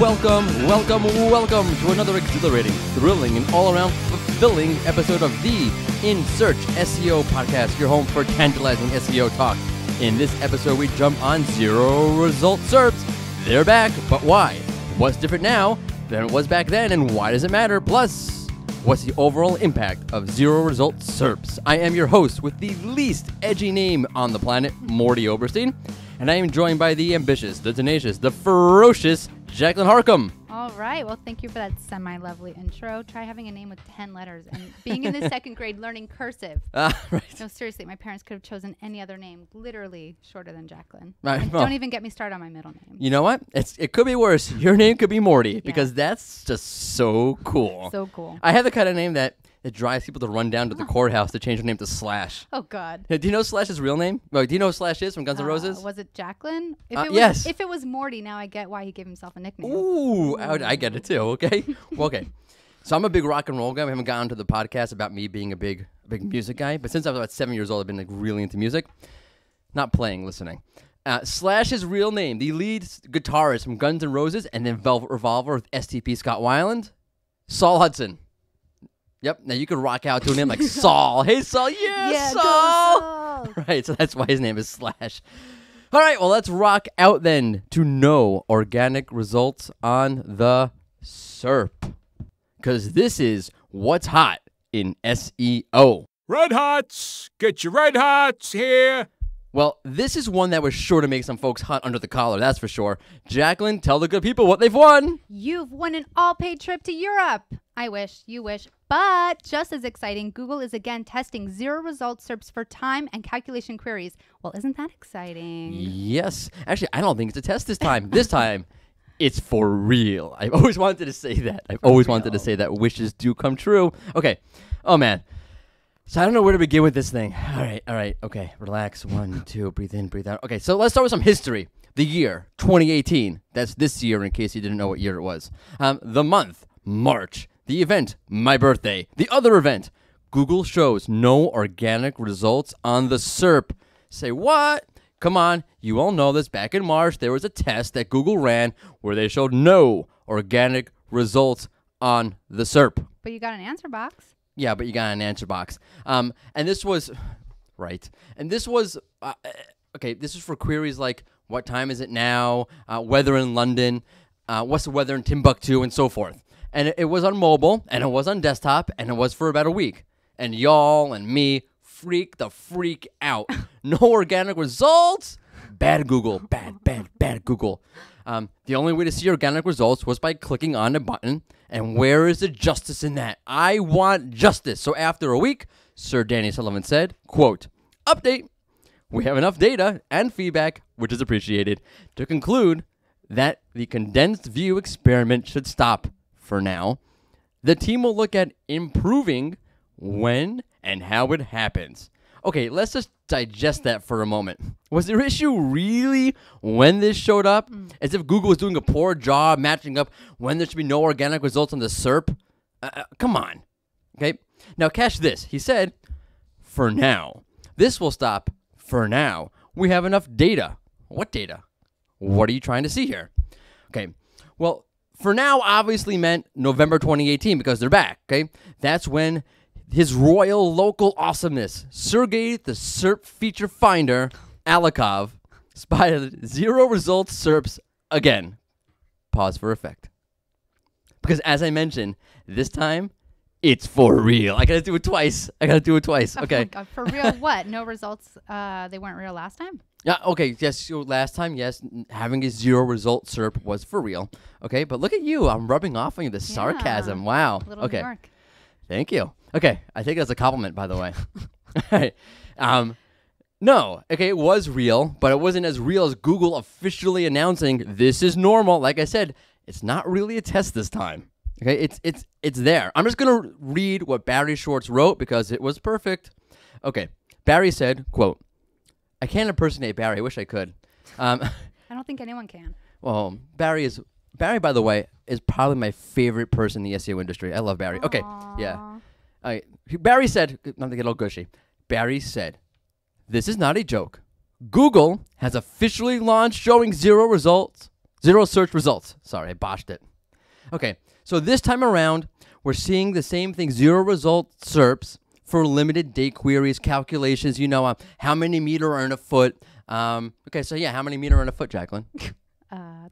welcome to another exhilarating, thrilling, and all-around fulfilling episode of the In Search SEO podcast, your home for tantalizing SEO talk. In this episode, we jump on zero result SERPs. They're back, but why? What's different now than it was back then, and why does it matter? Plus, what's the overall impact of zero result SERPs? I am your host with the least edgy name on the planet, Morty Oberstein, and I am joined by the ambitious, the tenacious, the ferocious Jacqueline Harcum. All right. Well, thank you for that semi-lovely intro. Try having a name with 10 letters and being in the second grade learning cursive. Right. No, seriously, my parents could have chosen any other name, literally shorter than Jacqueline. Right. Don't even get me started on my middle name. You know what? It could be worse. Your name could be Morty because that's just so cool. So cool. I have the kind of name that it drives people to run down to the courthouse to change their name to Slash. Oh, God. Do you know Slash's real name? Well, do you know who Slash is from Guns N' Roses? Was it Jacqueline? Yes. If it was Morty, now I get why he gave himself a nickname. Ooh, I get it too, okay? Well, okay. So I'm a big rock and roll guy. We haven't gotten to the podcast about me being a big music guy. But since I was about 7 years old, I've been like really into music. Not playing, listening. Slash's real name, the lead guitarist from Guns N' Roses and then Velvet Revolver with STP Scott Weiland, Saul Hudson. Yep. Now you could rock out to a name like Saul. Hey, Saul. Yeah, Saul. Go Saul. Right. So that's why his name is Slash. All right. Well, let's rock out then to no organic results on the SERP. Because this is what's hot in SEO. Red Hots! Get your Red Hots here! Well, this is one that was sure to make some folks hot under the collar, that's for sure. Jacqueline, tell the good people what they've won. You've won an all-paid trip to Europe. I wish, you wish. But just as exciting, Google is again testing zero result SERPs for time and calculation queries. Well, isn't that exciting? Yes. Actually, I don't think it's a test this time. This time, it's for real. I've always wanted to say that. I've always wanted to say that wishes do come true. Okay. Oh, man. So I don't know where to begin with this thing. All right. Okay, relax. 1, 2, breathe in, breathe out. Okay, so let's start with some history. The year, 2018. That's this year in case you didn't know what year it was. The month, March. The event, my birthday. The other event, Google shows no organic results on the SERP. Say what? Come on, you all know this. Back in March, there was a test that Google ran where they showed no organic results on the SERP. But you got an answer box. Yeah, but you got an answer box. And this was, right. And this was, okay, this is for queries like, what time is it now? Weather in London? What's the weather in Timbuktu? And so forth. And it was on mobile, and it was on desktop, and it was for about a week. And y'all and me freak out. No organic results? Bad Google. Bad Google. The only way to see organic results was by clicking on a button. And where is the justice in that? I want justice. So after a week, Sir Danny Sullivan said, quote, update. We have enough data and feedback, which is appreciated, to conclude that the condensed view experiment should stop for now. The team will look at improving when and how it happens. Okay, let's just digest that for a moment. Was their issue really when this showed up? As if Google was doing a poor job matching up when there should be no organic results on the SERP? Come on. Okay, now catch this. He said, for now. This will stop for now. We have enough data. What data? What are you trying to see here? Okay, well, for now obviously meant November 2018 because they're back, okay? That's when his royal local awesomeness, Sergey the SERP feature finder, Alikov, spotted zero results SERPs again. Pause for effect. Because as I mentioned, this time, it's for real. I gotta do it twice. Okay. Oh, God. For real what? No results? They weren't real last time? Yeah, okay, yes, so last time, yes, having a zero result SERP was for real. Okay, but look at you. I'm rubbing off on you, the sarcasm. Wow. Little okay. New York. Thank you. Okay, I take it as a compliment, by the way. Right. No, okay, it was real, but it wasn't as real as Google officially announcing this is normal. Like I said, it's not really a test this time. Okay, it's there. I'm just gonna read what Barry Schwartz wrote because it was perfect. Okay, Barry said, quote, I can't impersonate Barry. I wish I could. I don't think anyone can. Well, Barry, by the way, is probably my favorite person in the SEO industry. I love Barry. Aww. Okay, yeah. Barry said, not to get all gushy, Barry said, this is not a joke. Google has officially launched showing zero results Zero search results. Sorry, I botched it. Okay, so this time around, we're seeing the same thing, zero result SERPs for limited date queries, calculations, how many meter are in a foot. Okay, so yeah, how many meter are in a foot, Jacqueline?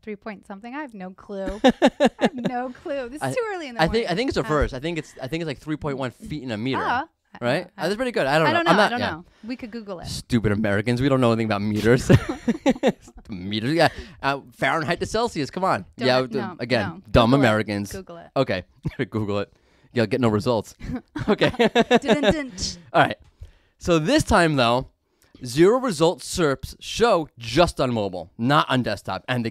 3 point something. I have no clue. I have no clue. This is too early in the morning. I think it's reverse. I think it's like 3.1 feet in a meter. Right? That's pretty good. I don't know. I don't know. We could Google it. Stupid Americans. We don't know anything about meters. Meters, yeah. Fahrenheit to Celsius. Come on. Dumb Americans. Google it. Okay. Google it. You'll get no results. Okay. All right. So this time, though, zero result SERPs show just on mobile, not on desktop. And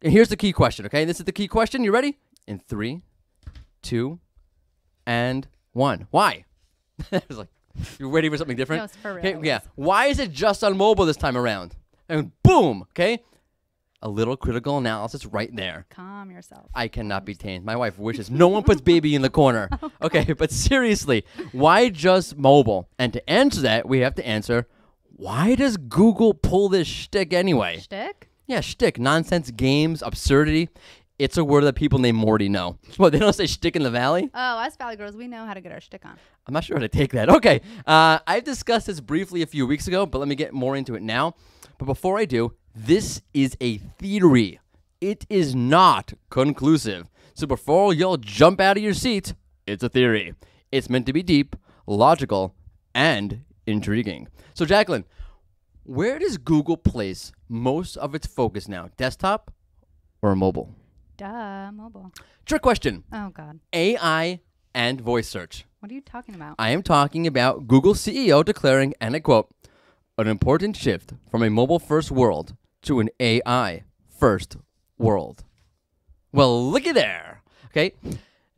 here's the key question, okay? This is the key question. You ready? In 3, 2, and 1. Why? I was like, you're waiting for something different? No, it's for real. Okay, yeah. Why is it just on mobile this time around? And boom, okay? A little critical analysis right there. Calm yourself. I cannot be tamed. My wife wishes no one puts baby in the corner. Okay, but seriously, why just mobile? And to answer that, we have to answer, why does Google pull this shtick anyway? Shtick? Yeah, shtick. Nonsense, games, absurdity. It's a word that people named Morty know. What, they don't say shtick in the Valley? Oh, us Valley girls, we know how to get our shtick on. I'm not sure how to take that. Okay, I've discussed this briefly a few weeks ago, but let me get more into it now. But before I do, this is a theory. It is not conclusive. So before y'all jump out of your seat, it's a theory. It's meant to be deep, logical, and intriguing. So Jacqueline, where does Google place most of its focus now? Desktop or mobile? Duh, mobile. Trick question. Oh, God. AI and voice search. What are you talking about? I am talking about Google CEO declaring, and I quote, an important shift from a mobile-first world to an AI-first world. Well, looky there. Okay,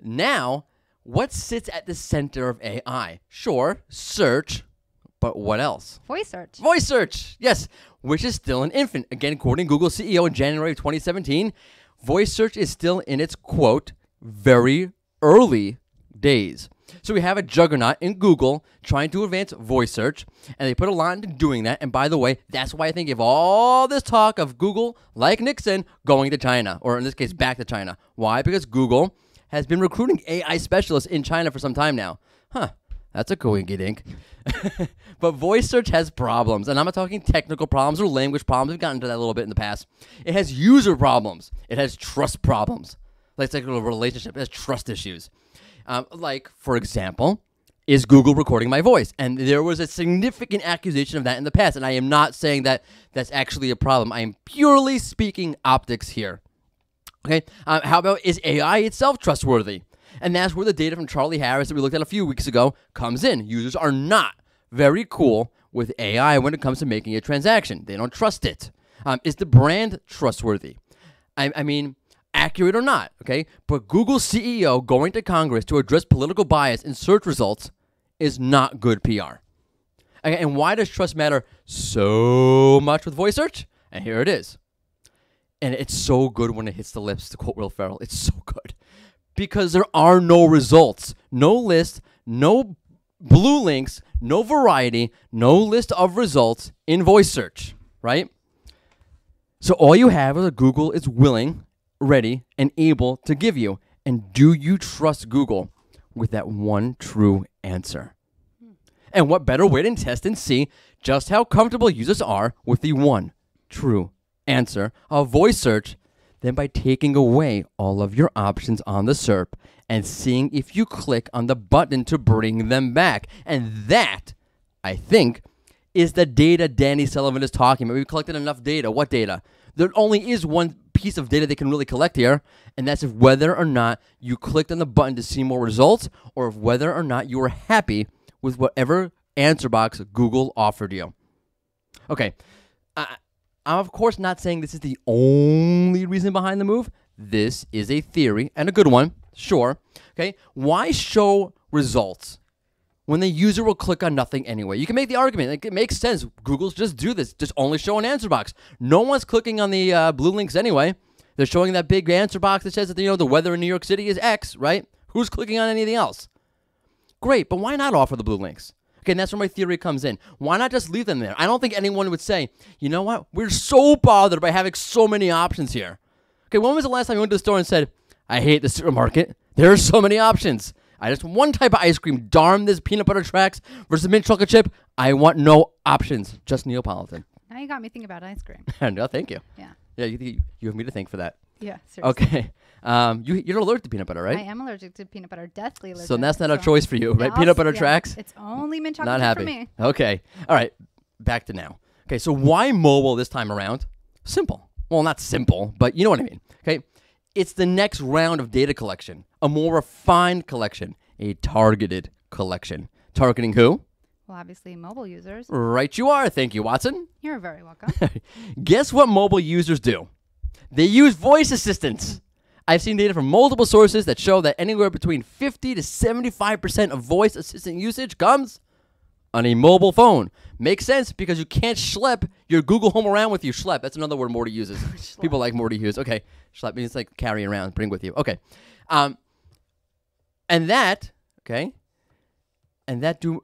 now, what sits at the center of AI? Sure, search, but what else? Voice search. Voice search, yes, which is still an infant. Again, quoting Google CEO in January of 2017, voice search is still in its, quote, very early days. So we have a juggernaut in Google trying to advance voice search, and they put a lot into doing that. And by the way, that's why I think of all this talk of Google, like Nixon, going to China, or in this case, back to China. Why? Because Google has been recruiting AI specialists in China for some time now. That's a coinky-dink. But voice search has problems, and I'm not talking technical problems or language problems. We've gotten into that a little bit in the past. It has user problems. It has trust problems. Like it's like a relationship. It has trust issues. Like, for example, is Google recording my voice? And there was a significant accusation of that in the past, and I am not saying that that's actually a problem. I am purely speaking optics here. Okay, how about, is AI itself trustworthy? And that's where the data from Charlie Harris that we looked at a few weeks ago comes in. Users are not very cool with AI when it comes to making a transaction. They don't trust it. Is the brand trustworthy? I mean, accurate or not, okay? But Google's CEO going to Congress to address political bias in search results is not good PR. Okay, and why does trust matter so much with voice search? And here it is. And it's so good when it hits the lips, to quote Will Ferrell. It's so good. Because there are no results, no list, no blue links, no variety, no list of results in voice search, right? So all you have is that Google is willing, ready, and able to give you. And do you trust Google with that one true answer? And what better way to test and see just how comfortable users are with the one true answer of voice search than by taking away all of your options on the SERP and seeing if you click on the button to bring them back. And that, I think, is the data Danny Sullivan is talking about. We've collected enough data. What data? There only is one piece of data they can really collect here, and that's if whether or not you clicked on the button to see more results, or if whether or not you were happy with whatever answer box Google offered you. Okay, I'm of course not saying this is the only reason behind the move. This is a theory, and a good one, sure. Okay, why show results when the user will click on nothing anyway? You can make the argument, like, it makes sense. Google's just do this, just only show an answer box. No one's clicking on the blue links anyway. They're showing that big answer box that says that, the weather in New York City is X, right? Who's clicking on anything else? Great, but why not offer the blue links? Okay, and that's where my theory comes in. Why not just leave them there? I don't think anyone would say, you know what? We're so bothered by having so many options here. Okay, when was the last time you went to the store and said, I hate the supermarket. There are so many options. I just want one type of ice cream. Darn this peanut butter tracks versus mint chocolate chip. I want no options. Just Neapolitan. Now you got me thinking about ice cream. No, thank you. Yeah. Yeah, you have me to thank for that. Yeah, seriously. Okay. You're allergic to peanut butter, right? I am allergic to peanut butter, deathly allergic. So that's not a choice for you, right? Peanut butter tracks? It's only mint chocolate Not chip happy. for me. Okay. All right. Back to now. Okay, so why mobile this time around? Simple. Well, not simple, but you know what I mean. Okay. It's the next round of data collection, a more refined collection, a targeted collection. Targeting who? Well, obviously, mobile users. Right you are. Thank you, Watson. You're very welcome. Guess what mobile users do? They use voice assistants. I've seen data from multiple sources that show that anywhere between 50 to 75% of voice assistant usage comes on a mobile phone. Makes sense because you can't schlep your Google Home around with you. Schlep, that's another word Morty uses. People like Morty use. Okay, schlep means like carry around, bring with you. Okay. And that do...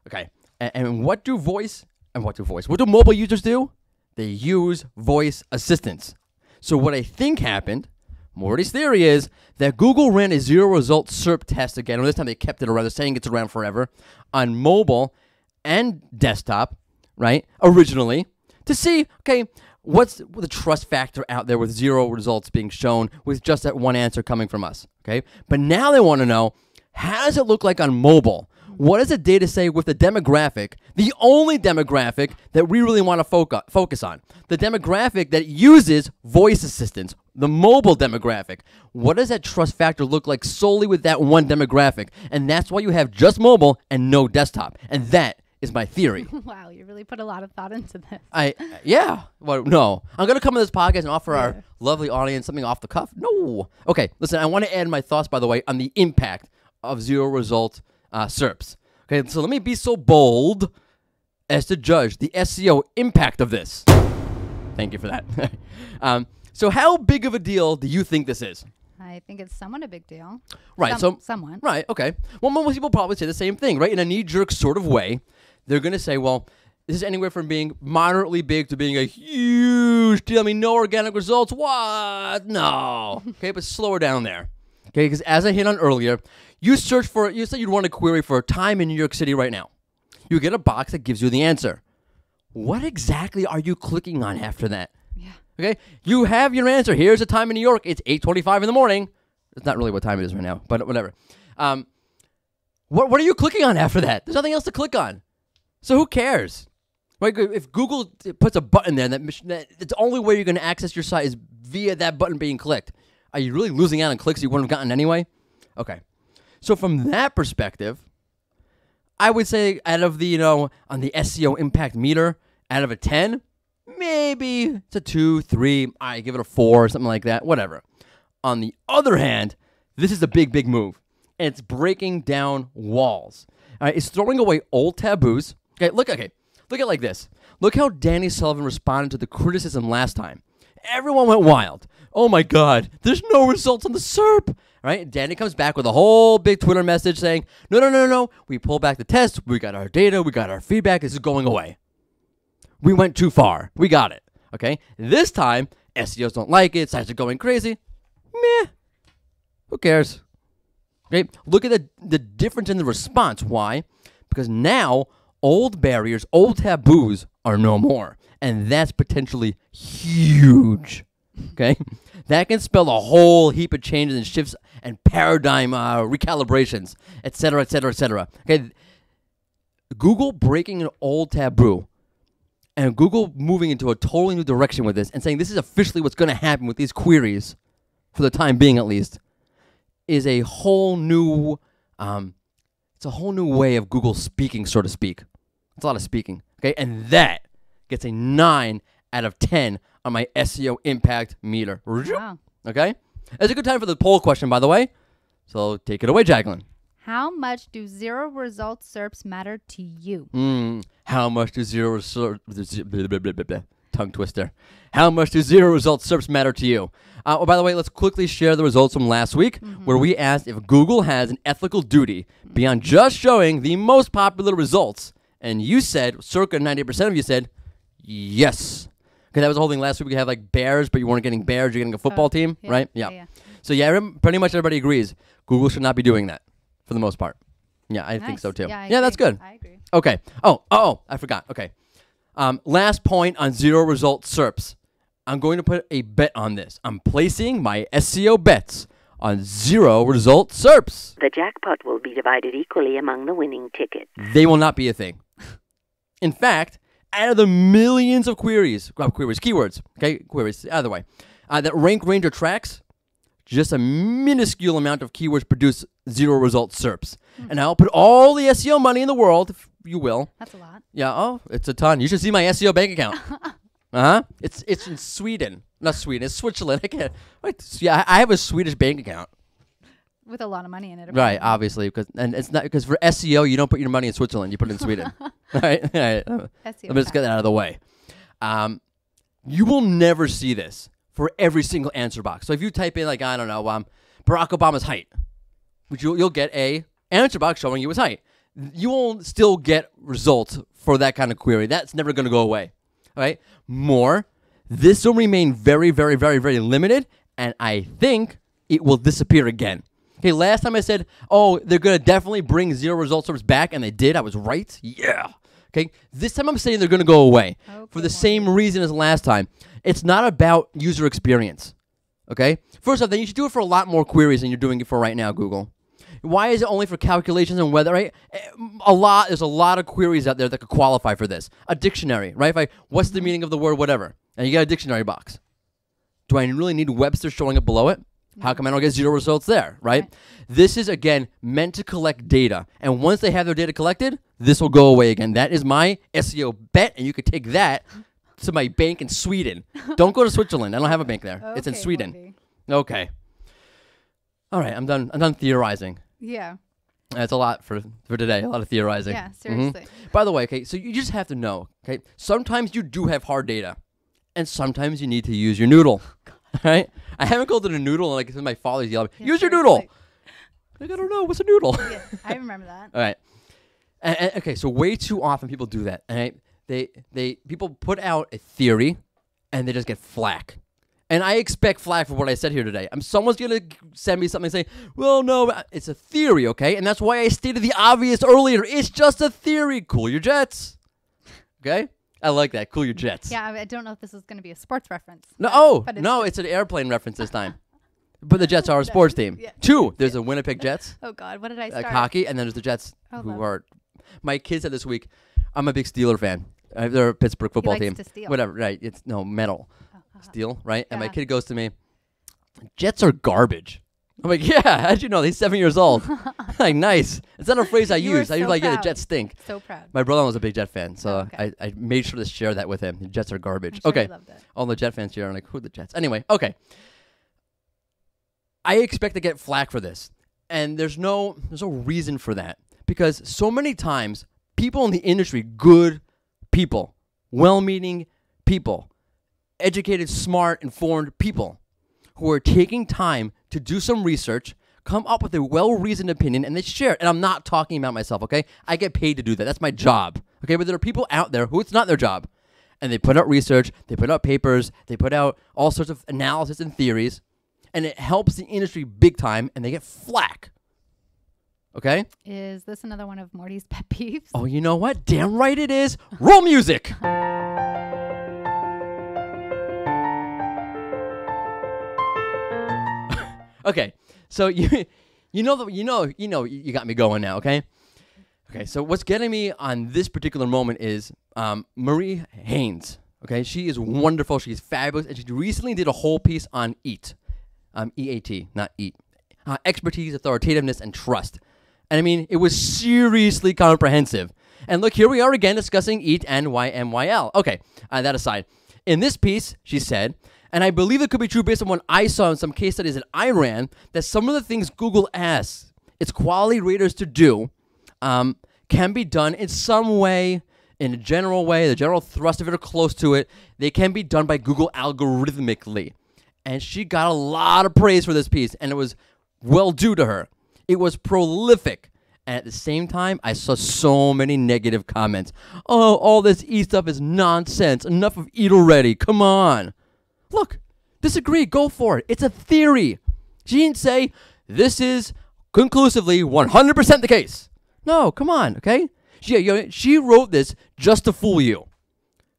okay. And what do mobile users do? They use voice assistants. So what I think happened, Morty's theory is that Google ran a zero-result SERP test again, or this time they kept it around. They're saying it's around forever, on mobile and desktop, right, originally, to see, okay, what's the trust factor out there with zero results being shown with just that one answer coming from us, okay? But now they want to know, how does it look like on mobile? What does the data say with the demographic, the only demographic that we really want to focus on? The demographic that uses voice assistants, the mobile demographic. What does that trust factor look like solely with that one demographic? And that's why you have just mobile and no desktop. And that is my theory. Wow, you really put a lot of thought into this. Yeah. Well, no. I'm going to come on this podcast and offer our lovely audience something off the cuff. No. Okay, listen, I want to add my thoughts, by the way, on the impact of zero-result SERPs. Okay, so let me be so bold as to judge the SEO impact of this. Thank you for that. So how big of a deal do you think this is? I think it's somewhat a big deal. Right. Somewhat. Right. Okay. Well, most people probably say the same thing, right? In a knee-jerk sort of way, they're going to say, well, this is anywhere from being moderately big to being a huge deal. I mean, no organic results. What? No. Okay, but slower down there. Okay, because as I hit on earlier, you said you'd want to query for time in New York City right now. You get a box that gives you the answer. What exactly are you clicking on after that? Yeah. Okay, you have your answer. Here's the time in New York. It's 8:25 in the morning. It's not really what time it is right now, but whatever. What are you clicking on after that? There's nothing else to click on. So who cares? Right? If Google puts a button there that the only way you're going to access your site is via that button being clicked, are you really losing out on clicks you wouldn't have gotten anyway? Okay. So from that perspective, I would say out of the, on the SEO impact meter, out of a 10, maybe it's a 2, 3, I give it a 4, something like that, whatever. On the other hand, this is a big, big move. And it's breaking down walls. All right, it's throwing away old taboos. Look at it like this. Look how Danny Sullivan responded to the criticism last time. Everyone went wild. Oh my God, there's no results on the SERP. Right? Danny comes back with a whole big Twitter message saying, no. We pulled back the test. We got our data. We got our feedback. This is going away. We went too far. We got it. Okay? This time, SEOs don't like it. Sites are going crazy. Meh. Who cares? Okay? Look at the difference in the response. Why? Because now, old barriers, old taboos are no more. And that's potentially huge. Okay? That can spell a whole heap of changes and shifts and paradigm recalibrations, et cetera, et cetera, et cetera. Okay? Google breaking an old taboo and Google moving into a totally new direction with this and saying this is officially what's going to happen with these queries, for the time being at least, is a whole new, it's a whole new way of Google speaking, so to speak. It's a lot of speaking. Okay? And that gets a 9 out of 10 on my SEO impact meter. Wow. Okay? It's a good time for the poll question, by the way. So take it away, Jacqueline. How much do zero result SERPs matter to you? How much do zero results tongue twister. How much do zero results SERPs matter to you? Oh, by the way, let's quickly share the results from last week, where we asked if Google has an ethical duty beyond just showing the most popular results. And you said, circa 90% of you said, yes. Okay, that was the whole thing last week. We had like bears, but you weren't getting bears. You're getting a football team, right? Yeah. So yeah, pretty much everybody agrees. Google should not be doing that for the most part. Yeah, I think so too. Yeah, that's good. I agree. Okay. Oh, I forgot. Okay. Last point on zero result SERPs. I'm going to put a bet on this. I'm placing my SEO bets on zero result SERPs. The jackpot will be divided equally among the winning tickets. They will not be a thing. In fact, out of the millions of keywords, either way, that rank, range, or tracks, just a minuscule amount of keywords produce zero result SERPs. And I'll put all the SEO money in the world, if you will. That's a lot. Yeah, it's a ton. You should see my SEO bank account. It's in Sweden. Not Sweden, it's Switzerland. I have a Swedish bank account. With a lot of money in it. Right, obviously, it's not because for SEO you don't put your money in Switzerland, you put it in Sweden. Right. Let me just get that out of the way. You will never see this for every single answer box. So if you type in Barack Obama's height, which you'll get a answer box showing you his height. You will still get results for that kind of query. That's never going to go away. All right. This will remain very, very, very, very limited, and I think it will disappear again. Okay, last time I said, they're going to definitely bring zero result SERPs back, and they did. I was right. Yeah. Okay, this time I'm saying they're going to go away for the same reason as last time. It's not about user experience. Okay? First off, then you should do it for a lot more queries than you're doing it for right now, Google. Why is it only for calculations and weather, right? There's a lot of queries out there that could qualify for this. A dictionary, right? What's the meaning of the word whatever? And you got a dictionary box. Do I really need Webster showing up below it? How come I don't get zero results there, right? This is, again, meant to collect data. And once they have their data collected, this will go away again. That is my SEO bet, and you could take that to my bank in Sweden. Don't go to Switzerland. I don't have a bank there. It's in Sweden. Morty. Okay. All right, I'm done theorizing. Yeah. That's a lot for today, a lot of theorizing. Yeah, seriously. By the way, okay, so you just have to know, okay, sometimes you do have hard data, and sometimes you need to use your noodle, right? I haven't called it a noodle, like my father's yelling, use your noodle. Like, I don't know, what's a noodle? Yeah, I remember that. All right. And, okay, so way too often people do that, all right? People put out a theory, and they just get flack. And I expect flack for what I said here today. Someone's going to send me something saying, well, no, it's a theory, okay? And that's why I stated the obvious earlier. It's just a theory. Cool your jets. Okay? I like that. Cool your jets. Yeah, I don't know if this is going to be a sports reference. No, it's an airplane reference this time. But the Jets are a sports team. Yeah. Two, there's a Winnipeg Jets. Oh, God, what did I start? Hockey, and then there's the Jets who are... My kids said this week, I'm a big Steeler fan. They're a Pittsburgh football he likes team. To steal. Whatever, right. It's metal. Steal, right? And my kid goes to me, Jets are garbage. I'm like, yeah, how'd you know? He's 7 years old. Like, nice. It's not a phrase I use. I usually the Jets stink. So proud. My brother was a big Jet fan, so I made sure to share that with him. The Jets are garbage. I'm sure he loved it. All the Jet fans here are like, who are the Jets? Anyway, okay. I expect to get flack for this. And there's no reason for that. Because so many times, people in the industry, good people, well-meaning people, educated, smart, informed people who are taking time to do some research, come up with a well-reasoned opinion, and they share it. And I'm not talking about myself, okay? I get paid to do that. That's my job, okay? But there are people out there who it's not their job. And they put out research, they put out papers, they put out all sorts of analysis and theories, and it helps the industry big time, and they get flack. Okay? Is this another one of Morty's pet peeves? Oh, you know what? Damn right it is. Roll music! Okay, so you got me going now, okay? Okay, so what's getting me on this particular moment is Marie Haynes, okay? She is wonderful, she's fabulous, and she recently did a whole piece on EAT, E-A-T, not eat, expertise, authoritativeness, and trust. And I mean, it was seriously comprehensive. And look, here we are again discussing EAT and YMYL. Okay, that aside. In this piece, she said, and I believe it could be true based on what I saw in some case studies that I ran, that some of the things Google asks its quality raters to do can be done in some way in a general way, the general thrust of it or close to it, they can be done by Google algorithmically. And she got a lot of praise for this piece, and it was well due to her. It was prolific. And at the same time, I saw so many negative comments. Oh, all this E stuff is nonsense. Enough of eat already. Come on. Look, disagree. Go for it. It's a theory. She didn't say, this is conclusively 100% the case. No, come on, okay? She wrote this just to fool you.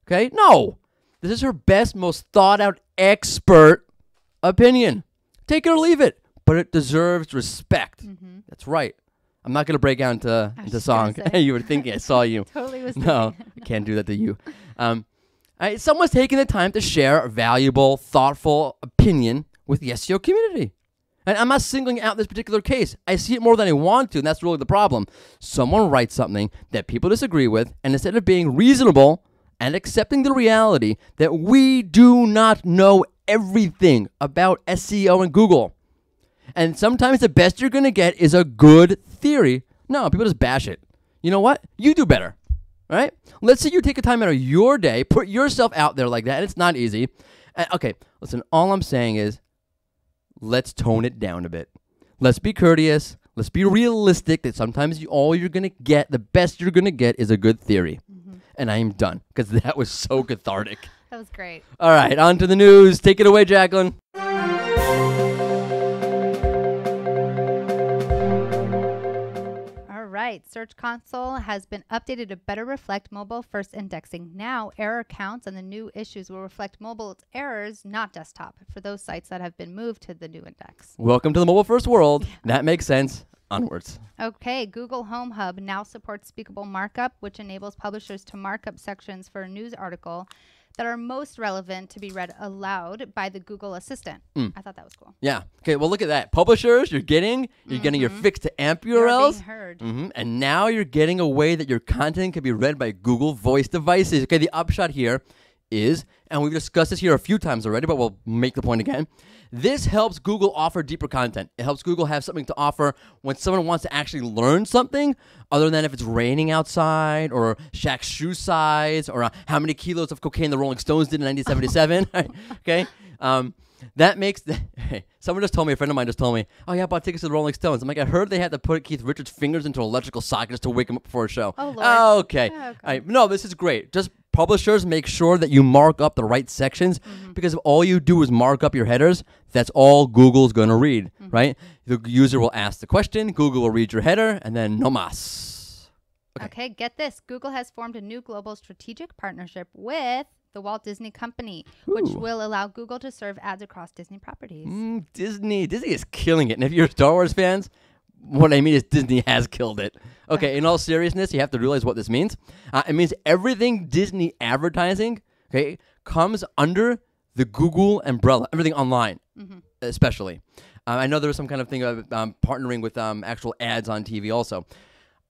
Okay? No. This is her best, most thought-out expert opinion. Take it or leave it. But it deserves respect. Mm-hmm. That's right. I'm not going to break out into song. You were thinking I saw you. Totally was No, I can't do that to you. Someone's taking the time to share a valuable, thoughtful opinion with the SEO community. And I'm not singling out this particular case. I see it more than I want to, and that's really the problem. Someone writes something that people disagree with, and instead of being reasonable and accepting the reality that we do not know everything about SEO and Google, and sometimes the best you're going to get is a good theory. No, people just bash it. You know what? You do better, right? Let's say you take a time out of your day, put yourself out there like that, and it's not easy. Okay, listen, all I'm saying is let's tone it down a bit. Let's be courteous. Let's be realistic that sometimes all you're going to get, the best you're going to get is a good theory. Mm-hmm. And I am done because that was so cathartic. That was great. All right, on to the news. Take it away, Jacqueline. Search Console has been updated to better reflect mobile-first indexing. Now, error counts and the new issues will reflect mobile errors, not desktop, for those sites that have been moved to the new index. Welcome to the mobile-first world. That makes sense. Onwards. Okay, Google Home Hub now supports speakable markup, which enables publishers to mark up sections for a news article that are most relevant to be read aloud by the Google Assistant. I thought that was cool. Yeah. Okay, well, look at that. Publishers, you're getting your fix to AMP URLs. You're being heard. And now you're getting a way that your content can be read by Google Voice devices. Okay, the upshot here is, and we've discussed this here a few times already, but we'll make the point again. This helps Google offer deeper content. It helps Google have something to offer when someone wants to actually learn something other than if it's raining outside or Shaq's shoe size or how many kilos of cocaine the Rolling Stones did in 1977. Okay? That makes someone just told me, a friend of mine just told me, oh yeah, I bought tickets to the Rolling Stones. I'm like, I heard they had to put Keith Richards' fingers into electrical sockets to wake him up before a show. Oh, Lord. Okay. All right. No, this is great. Just publishers, make sure that you mark up the right sections because if all you do is mark up your headers, that's all Google's going to read, right? The user will ask the question, Google will read your header, and then no mas. Okay, get this. Google has formed a new global strategic partnership with the Walt Disney Company, which will allow Google to serve ads across Disney properties. Disney is killing it. And if you're Star Wars fans, what I mean is Disney has killed it. Okay, in all seriousness, you have to realize what this means. It means everything Disney advertising, okay, comes under the Google umbrella, everything online, especially. I know there was some kind of thing of partnering with actual ads on TV also.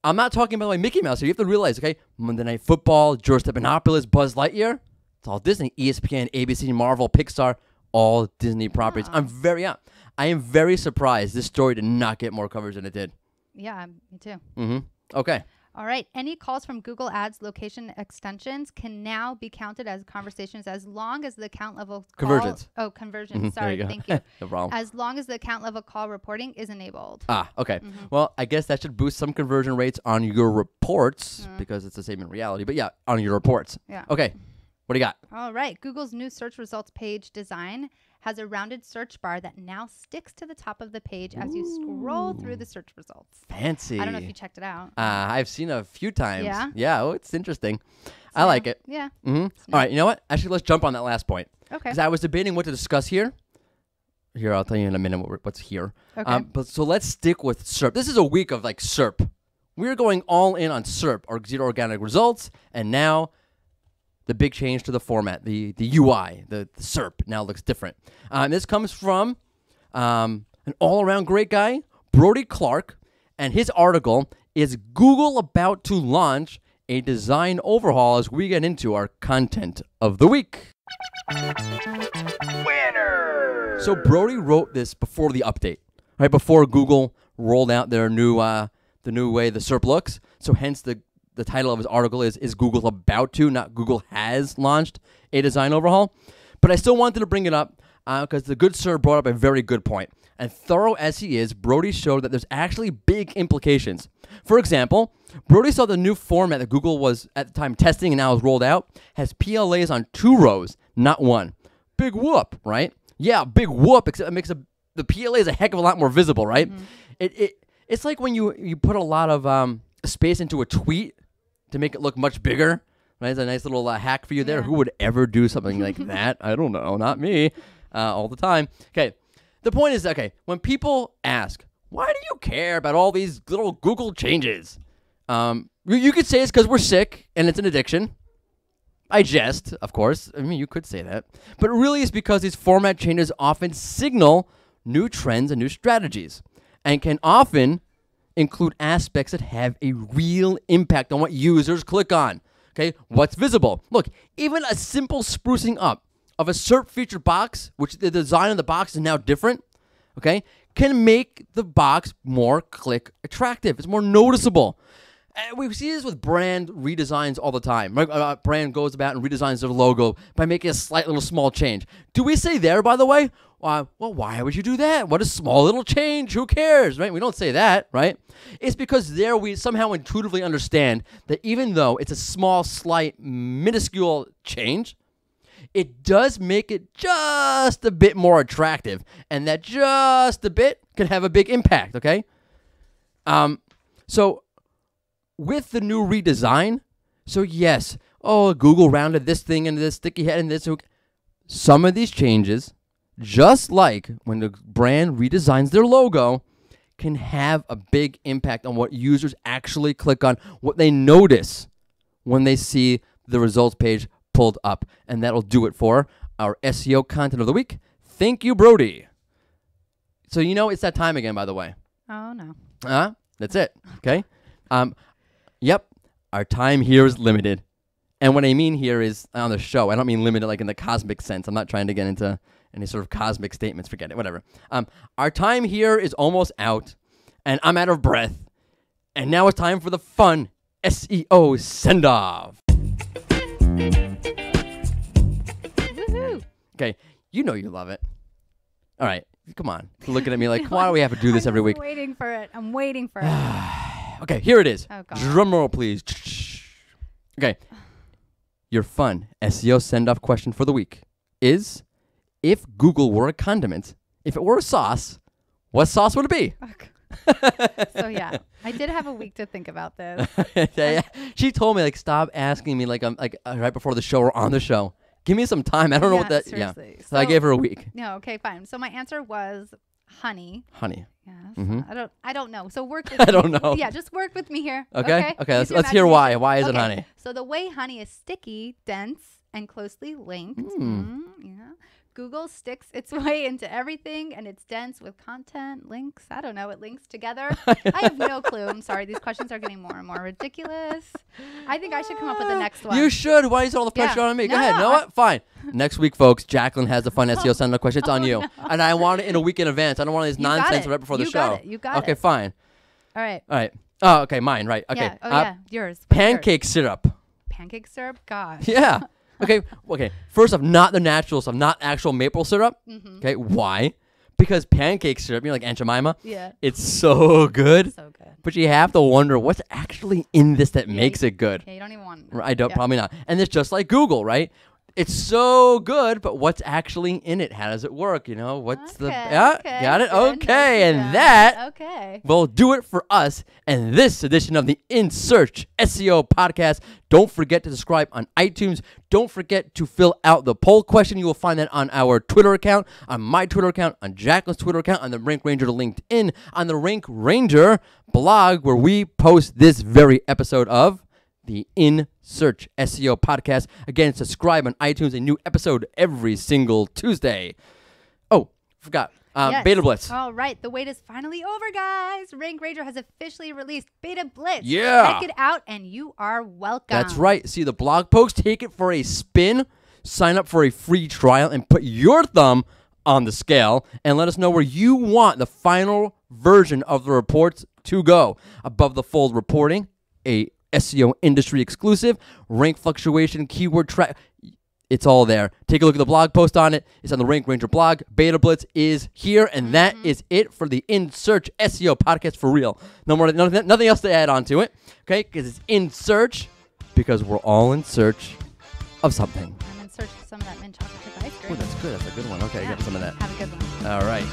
I'm not talking about like Mickey Mouse here. You have to realize, okay, Monday Night Football, George Stephanopoulos, Buzz Lightyear, it's all Disney. ESPN, ABC, Marvel, Pixar, all Disney properties. I am very surprised this story did not get more coverage than it did. Yeah, me too. Okay. All right. Any calls from Google Ads location extensions can now be counted as conversations as long as the account level conversions. Conversions. Sorry. Thank you. No problem. As long as the account level call reporting is enabled. Okay. Well, I guess that should boost some conversion rates on your reports because it's the same in reality. But yeah, on your reports. Yeah. Okay. What do you got? All right. Google's new search results page design has a rounded search bar that now sticks to the top of the page as you scroll through the search results. Fancy. I don't know if you checked it out. I've seen a few times. Yeah? Yeah. Oh, it's interesting. I like it. Yeah. All right. You know what? Actually, let's jump on that last point. Okay. Because I was debating what to discuss here. Here, I'll tell you in a minute what's here. Okay. But so let's stick with SERP. This is a week of like SERP. We're going all in on SERP, or zero organic results, and now the big change to the format, the UI, the SERP now looks different. This comes from an all-around great guy, Brody Clark, and his article is Google about to launch a design overhaul as we get into our content of the week. Winner! So Brody wrote this before the update, right before Google rolled out their new the new way the SERP looks. So hence the the title of his article is Google about to, not Google has launched a design overhaul. But I still wanted to bring it up because the good sir brought up a very good point. And thorough as he is, Brody showed that there's actually big implications. For example, Brody saw the new format that Google was at the time testing and now is rolled out has PLAs on 2 rows, not 1. Big whoop, right? Yeah, big whoop, except it makes the PLA is a heck of a lot more visible, right? It's like when you put a lot of space into a tweet to make it look much bigger. Right? It's a nice little hack for you there. Who would ever do something like that? I don't know. Not me. All the time. Okay. The point is, okay, when people ask, why do you care about all these little Google changes? You could say it's because we're sick and it's an addiction. I jest, of course. I mean, you could say that. But it really is because these format changes often signal new trends and new strategies and can often include aspects that have a real impact on what users click on. Okay, what's visible? Look, even a simple sprucing up of a SERP featured box, which the design of the box is now different, okay, can make the box more click attractive. It's more noticeable. We see this with brand redesigns all the time. Right? A brand goes about and redesigns their logo by making a slight little small change. Do we say there, by the way, well, why would you do that? What a small little change. Who cares, right? We don't say that, right? It's because there we somehow intuitively understand that even though it's a small, slight, minuscule change, it does make it just a bit more attractive. And that just a bit can have a big impact, okay? So with the new redesign, so yes, Google rounded this thing into this sticky head and this. Some of these changes, just like when the brand redesigns their logo, can have a big impact on what users actually click on, what they notice when they see the results page pulled up. And that'll do it for our SEO content of the week. Thank you, Brody. So it's that time again, by the way. Oh, no. That's it. Okay. Yep. Our time here is limited. And what I mean here is on the show. I don't mean limited like in the cosmic sense. I'm not trying to get into any sort of cosmic statements. Forget it. Whatever. Our time here is almost out, and I'm out of breath. And now it's time for the fun SEO send-off. Woohoo. Okay. You know you love it. All right. Come on. You're looking at me like, why do we have to do this every week? I'm waiting for it. I'm waiting for it. Okay, here it is. Oh, God. Drum roll, please. Okay. Your fun SEO send-off question for the week is, if Google were a condiment, if it were a sauce, what sauce would it be? So, yeah, I did have a week to think about this. She told me, stop asking me right before the show or on the show. Give me some time. I don't know what that... Seriously. Yeah. So I gave her a week. No, okay, fine. So my answer was honey. Honey. Yes. Mm-hmm. I don't know. So work with me. I don't know. Yeah, just work with me here. Okay. Okay. Let's hear why. Why is it Okay. honey? So the way honey is sticky, dense, and closely linked. Yeah. Google sticks its way into everything, and it's dense with content, links. I don't know. It links together. I have no clue. I'm sorry. These questions are getting more and more ridiculous. I think I should come up with the next one. You should. Why is all the pressure on me? Go ahead. You know what? Fine. Next week, folks, Jacqueline has a fun SEO send-off question. It's on you. No. And I want it in a week in advance. I don't want this nonsense right before the show. You got it. Okay, fine. All right. Oh, okay. Mine. Right. Okay. Yeah. Oh, yeah. Yours. Pancake syrup. Pancake syrup? Gosh. Yeah. Okay. First off, not the natural stuff, not actual maple syrup. Mm-hmm. Okay. Why? Because pancake syrup, like Aunt Jemima. Yeah. It's so good. So good. But you have to wonder what's actually in this that makes it good. Yeah, you don't even want. I don't. Probably not. And it's just like Google, right? It's so good, but what's actually in it? How does it work? What's the... Yeah, got it? Good. Okay, and that will do it for us and this edition of the In Search SEO podcast. Don't forget to subscribe on iTunes. Don't forget to fill out the poll question. You will find that on our Twitter account, on my Twitter account, on Jacqueline's Twitter account, on the Rank Ranger LinkedIn, on the Rank Ranger blog, where we post this very episode of the In Search SEO podcast. Again, subscribe on iTunes. A new episode every single Tuesday. Oh, forgot. Yes. Beta Blitz. All right. The wait is finally over, guys. Rank Ranger has officially released Beta Blitz. Yeah. Check it out, and you are welcome. That's right. See the blog post. Take it for a spin. Sign up for a free trial and put your thumb on the scale and let us know where you want the final version of the reports to go. Above the fold reporting, a SEO industry exclusive, rank fluctuation, keyword track. It's all there. Take a look at the blog post on it. It's on the Rank Ranger blog. Beta Blitz is here, and that is it for the In Search SEO podcast for real. No more, nothing else to add on to it, okay? Because it's in search, because we're all in search of something. I'm in search of some of that mint chocolate chip ice cream. Oh, that's good. That's a good one. Okay, Yeah. get some of that. Have a good one. All right.